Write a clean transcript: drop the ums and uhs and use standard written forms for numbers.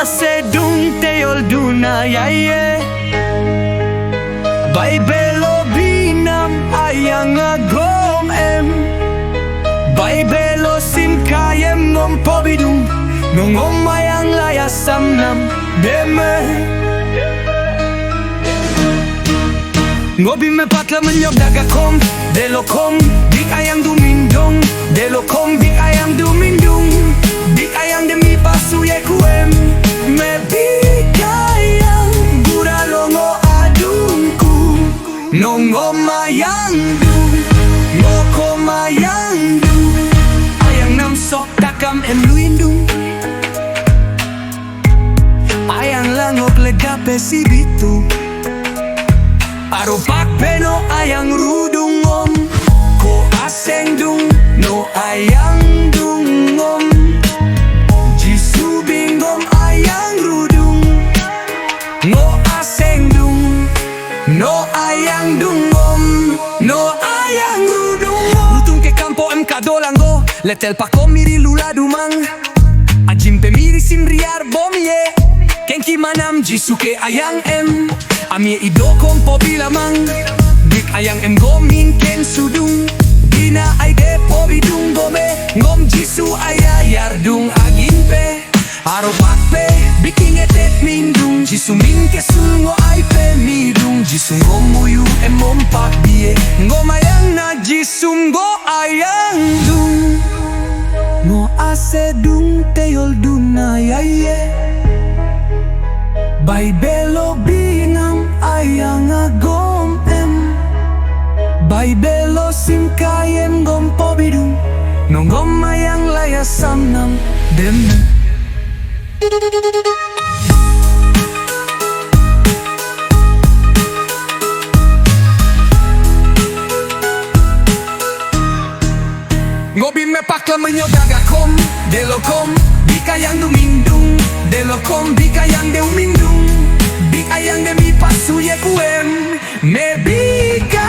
asedung teol duna yaye Bay belo binam ayang agom em Bay belo sim kayem ngom pobidung Ngom ayang layasam nam deme Ngobi me patla menyok dagakom Delokom dik ayang dumindong Delokom dik ayang dumindung Dik ayang demi pasuye kuem Me bik ayang guralongo adungku Nongo mayang dung Ngoko mayang dung Ayang nam sok takam em luindung Ayang langok legape si bitu Aropak peno ayang rudung om Ko aseng dung no ayang dung om Jisu bingom ayang rudung No aseng dung no ayang dung om No ayang rudung om Lutung ke kampo em kadolango Letel pako miri lula dumang Ajim pe miri simriar bomye Kenki manam jisu ke ayang em Ami ido kompo bilamang Dik ayang em gomin ken sudung Ina ay de po bidung gome Ngom jisu ayayar dung agin pe Aropak pe biking etet mindung Jisu min kesul ngo ay pe midung Jisu ngom muyu em mompak biye Ngom ayang na jisu ngo ayang dung Ngo asedung teol duna yaye Bay belo binam ayang agom em Bay belo sim kayem gom pobidung Nonggom ayang layasam nam dem Ngobi me pakla menyodagakom Delokom bikayang dumindung Delokom bikayang deumindung Bik ayang demi pasuye kuem Me bika